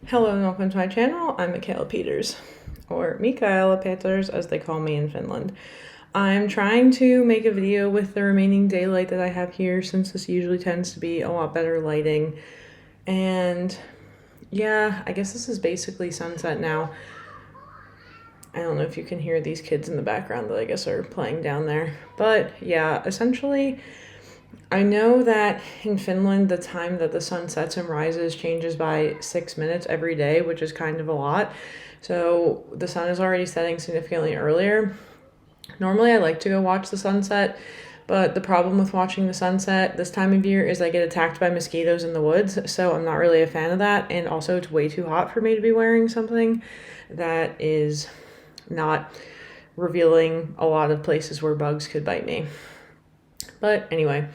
Hello and welcome to my channel. I'm Michaela Peters, or Mikaela Peters as they call me in Finland. I'm trying to make a video with the remaining daylight that I have here since this usually tends to be a lot better lighting. And yeah, I guess this is basically sunset now. I don't know if you can hear these kids in the background that I guess are playing down there. But yeah, essentially I know that in Finland, the time that the sun sets and rises changes by 6 minutes every day, which is kind of a lot. So the sun is already setting significantly earlier. Normally, I like to go watch the sunset, but the problem with watching the sunset this time of year is I get attacked by mosquitoes in the woods, so I'm not really a fan of that. And also, it's way too hot for me to be wearing something that is not revealing a lot of places where bugs could bite me. But anyway,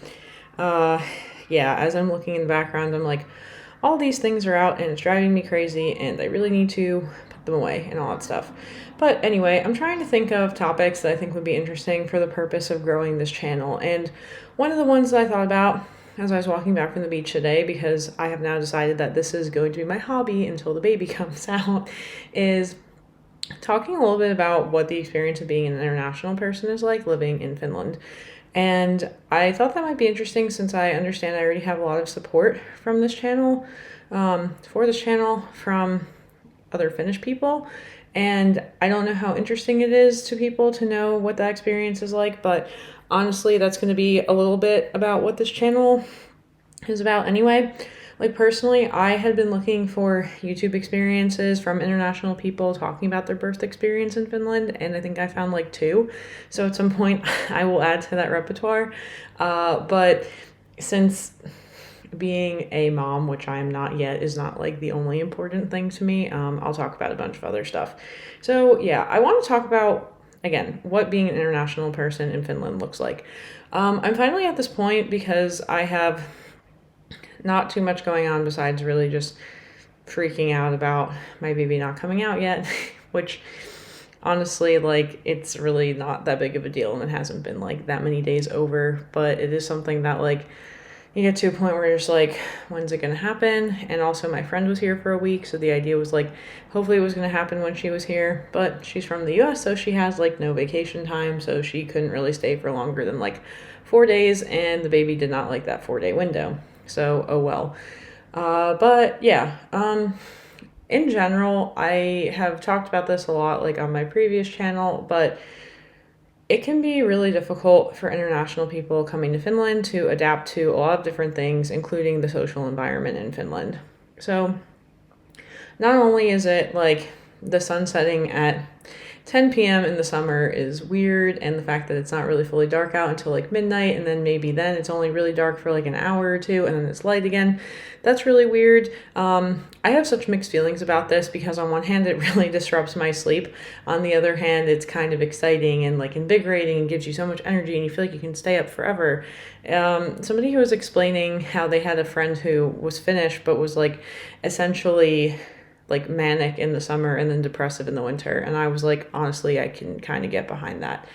uh, yeah, as I'm looking in the background, I'm like, all these things are out and it's driving me crazy and I really need to put them away and all that stuff. But anyway, I'm trying to think of topics that I think would be interesting for the purpose of growing this channel. And one of the ones that I thought about as I was walking back from the beach today, because I have now decided that this is going to be my hobby until the baby comes out, is talking a little bit about what the experience of being an international person is like living in Finland. And I thought that might be interesting since I understand I already have a lot of support from this channel, for this channel from other Finnish people. And I don't know how interesting it is to people to know what that experience is like, but honestly, that's going to be a little bit about what this channel is about anyway. Like personally, I had been looking for YouTube experiences from international people talking about their birth experience in Finland, and I think I found like two. So at some point, I will add to that repertoire. But since being a mom, which I am not yet, is not like the only important thing to me, I'll talk about a bunch of other stuff. So yeah, I want to talk about again what being an international person in Finland looks like. I'm finally at this point because I have not too much going on besides really just freaking out about my baby not coming out yet, which honestly, like, it's really not that big of a deal and it hasn't been like that many days over, but it is something that like you get to a point where you're just like, when's it gonna happen? And also my friend was here for a week, so the idea was like hopefully it was gonna happen when she was here, but she's from the US, so she has like no vacation time, so she couldn't really stay for longer than like 4 days, and the baby did not like that 4 day window. So, oh well. But yeah, in general, I have talked about this a lot, like on my previous channel, but it can be really difficult for international people coming to Finland to adapt to a lot of different things, including the social environment in Finland. So, not only is it like the sun setting at 10 p.m. in the summer is weird, and the fact that it's not really fully dark out until like midnight, and then maybe then it's only really dark for like an hour or two, and then it's light again. That's really weird. I have such mixed feelings about this because on one hand it really disrupts my sleep. On the other hand, it's kind of exciting and like invigorating and gives you so much energy, and you feel like you can stay up forever. Somebody who was explaining how they had a friend who was Finnish but was like essentially like manic in the summer and then depressive in the winter. And I was like, honestly, I can kind of get behind that.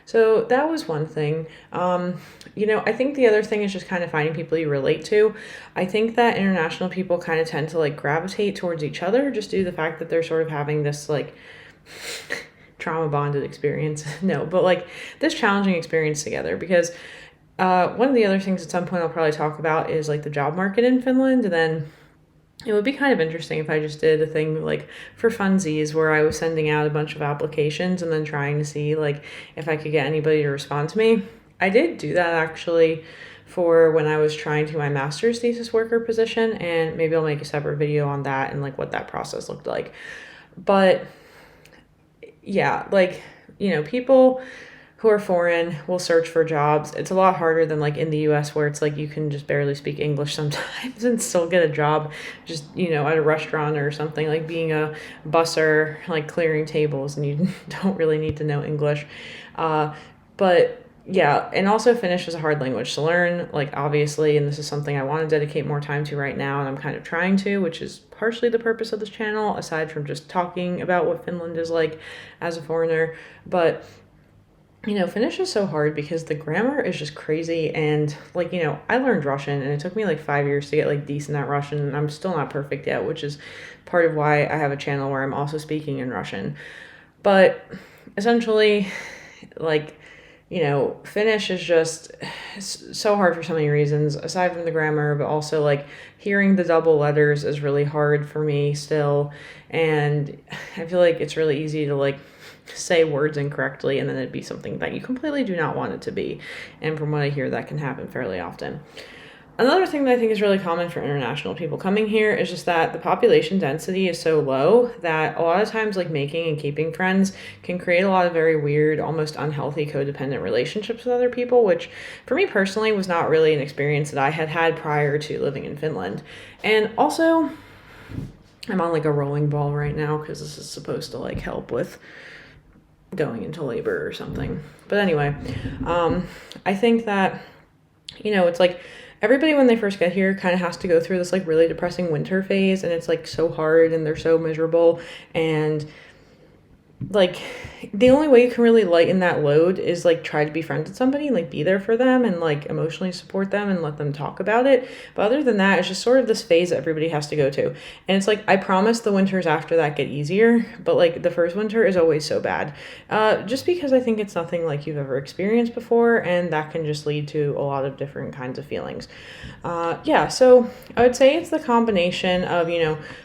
So that was one thing. I think the other thing is just kind of finding people you relate to. I think that international people kind of tend to like gravitate towards each other just due to the fact that they're sort of having this like trauma bonded experience. No, but like this challenging experience together because one of the other things at some point I'll probably talk about is like the job market in Finland. And then it would be kind of interesting if I just did a thing like for funsies where I was sending out a bunch of applications and then trying to see like if I could get anybody to respond to me. I did do that actually for when I was trying to my master's thesis worker position, and maybe I'll make a separate video on that and like what that process looked like. But yeah, like, people who are foreign will search for jobs. It's a lot harder than like in the US where it's like you can just barely speak English sometimes and still get a job just, at a restaurant or something, like being a busser, like clearing tables, and you don't really need to know English. But yeah, and also Finnish is a hard language to learn, like obviously, and this is something I want to dedicate more time to right now, and I'm kind of trying to, which is partially the purpose of this channel, aside from just talking about what Finland is like as a foreigner. But Finnish is so hard because the grammar is just crazy. And like, I learned Russian and it took me like 5 years to get like decent at Russian. And I'm still not perfect yet, which is part of why I have a channel where I'm also speaking in Russian. But essentially, like, Finnish is just so hard for so many reasons, aside from the grammar, but also like hearing the double letters is really hard for me still. And I feel like it's really easy to like say words incorrectly and then it'd be something that you completely do not want it to be. And from what I hear, that can happen fairly often. Another thing that I think is really common for international people coming here is just that the population density is so low that a lot of times like making and keeping friends can create a lot of very weird, almost unhealthy codependent relationships with other people, which for me personally was not really an experience that I had had prior to living in Finland. And also, I'm on like a rolling ball right now because this is supposed to like help with going into labor or something. But anyway, I think that, it's like everybody when they first get here kind of has to go through this like really depressing winter phase, and it's like so hard and they're so miserable, and like the only way you can really lighten that load is like try to be friends with somebody and like be there for them and like emotionally support them and let them talk about it. But other than that, it's just sort of this phase that everybody has to go to. And it's like, I promise the winters after that get easier, but like the first winter is always so bad. Just because I think it's nothing like you've ever experienced before, and that can just lead to a lot of different kinds of feelings. So I would say it's the combination of,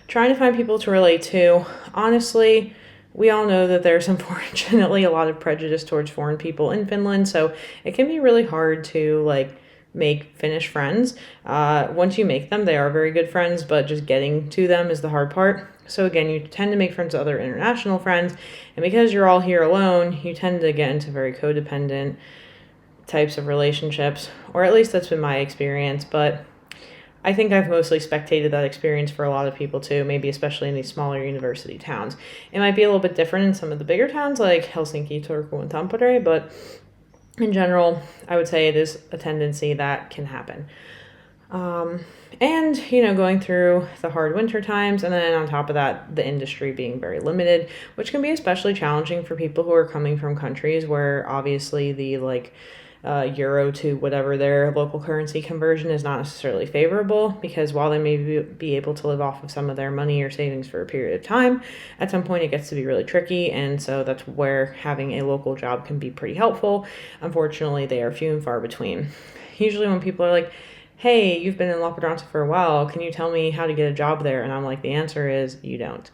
trying to find people to relate to. Honestly, we all know that there's unfortunately a lot of prejudice towards foreign people in Finland, so it can be really hard to like make Finnish friends. Once you make them, they are very good friends, but just getting to them is the hard part. So again, you tend to make friends with other international friends, and because you're all here alone, you tend to get into very codependent types of relationships, or at least that's been my experience. But I think I've mostly spectated that experience for a lot of people too, maybe especially in these smaller university towns. It might be a little bit different in some of the bigger towns like Helsinki, Turku, and Tampere, but in general, I would say it is a tendency that can happen. And, going through the hard winter times, and then on top of that, the industry being very limited, which can be especially challenging for people who are coming from countries where obviously the euro to whatever their local currency conversion is not necessarily favorable, because while they may be able to live off of some of their money or savings for a period of time, at some point it gets to be really tricky, and so that's where having a local job can be pretty helpful. Unfortunately, they are few and far between. Usually when people are like, hey, you've been in Lappeenranta for a while, can you tell me how to get a job there? And I'm like, the answer is you don't.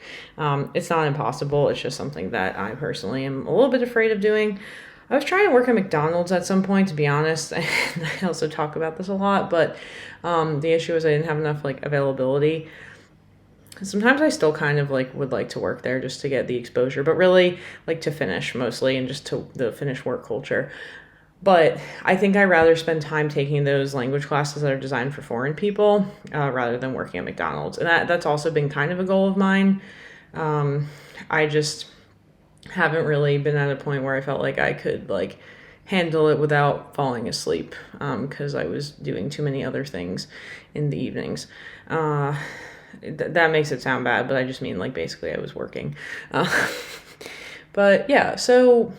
It's not impossible, it's just something that I personally am a little bit afraid of doing. I was trying to work at McDonald's at some point, to be honest, and I also talk about this a lot, but the issue is I didn't have enough like availability. Sometimes I still kind of like would like to work there just to get the exposure, but really like to Finnish mostly and just to the Finnish work culture. But I think I'd rather spend time taking those language classes that are designed for foreign people rather than working at McDonald's. And that's also been kind of a goal of mine. I just haven't really been at a point where I felt like I could like handle it without falling asleep because I was doing too many other things in the evenings. That makes it sound bad, but I just mean like basically I was working. But yeah, so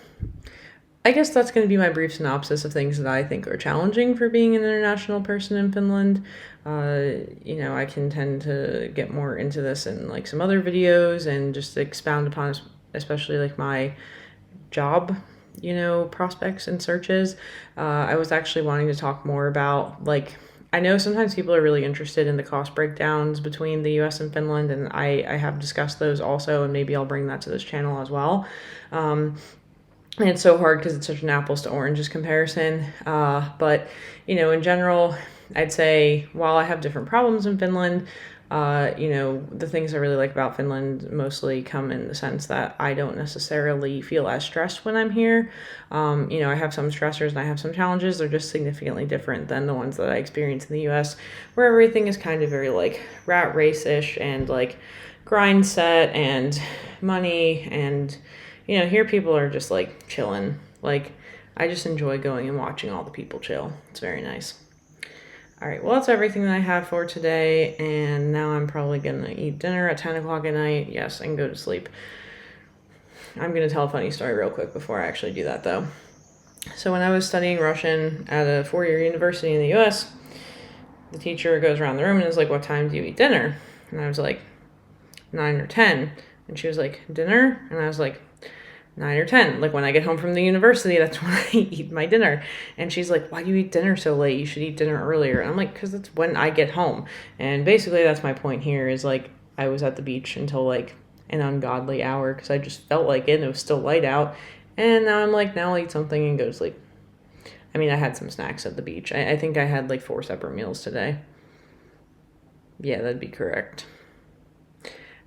I guess that's going to be my brief synopsis of things that I think are challenging for being an international person in Finland. I can tend to get more into this in like some other videos and just expound upon especially like my job, prospects and searches. I was actually wanting to talk more about like, I know sometimes people are really interested in the cost breakdowns between the US and Finland, and I have discussed those also, and maybe I'll bring that to this channel as well. And it's so hard because it's such an apples to oranges comparison. But, in general, I'd say while I have different problems in Finland, the things I really like about Finland mostly come in the sense that I don't necessarily feel as stressed when I'm here. I have some stressors and I have some challenges. They're just significantly different than the ones that I experience in the US, where everything is kind of very like rat race-ish and like grind set and money, and here people are just like chilling. Like I just enjoy going and watching all the people chill. It's very nice. All right, well, that's everything that I have for today, and now I'm probably gonna eat dinner at 10 o'clock at night. Yes, and go to sleep. I'm gonna tell a funny story real quick before I actually do that though. So when I was studying Russian at a 4-year university in the US, the teacher goes around the room and is like, what time do you eat dinner? And I was like, 9 or 10. And she was like, dinner? And I was like, 9 or 10. Like when I get home from the university, that's when I eat my dinner. And she's like, why do you eat dinner so late? You should eat dinner earlier. And I'm like, because that's when I get home. And basically that's my point here is like, I was at the beach until like an ungodly hour because I just felt like it and it was still light out. And now I'm like, now I'll eat something and go to sleep. I mean, I had some snacks at the beach. I think I had like 4 separate meals today. Yeah, that'd be correct.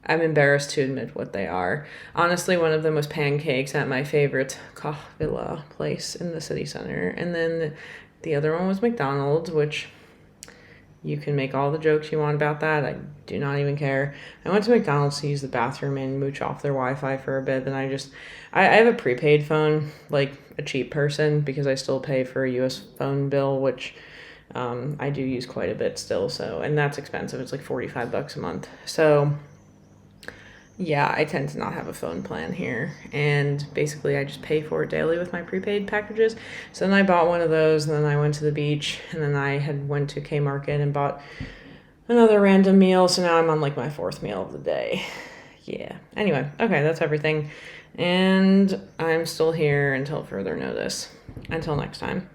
I'm embarrassed to admit what they are. Honestly, one of them was pancakes at my favorite kahvila place in the city center. And then the other one was McDonald's, which you can make all the jokes you want about that. I do not even care. I went to McDonald's to use the bathroom and mooch off their Wi-Fi for a bit. Then I have a prepaid phone, like a cheap person, because I still pay for a US phone bill, which I do use quite a bit still. So, and that's expensive. It's like $45 a month. So yeah, I tend to not have a phone plan here, and basically I just pay for it daily with my prepaid packages. So then I bought one of those, and then I went to the beach, and then I had went to Kmarket and bought another random meal, so now I'm on like my 4th meal of the day. Yeah. Anyway, okay, that's everything, and I'm still here until further notice. Until next time.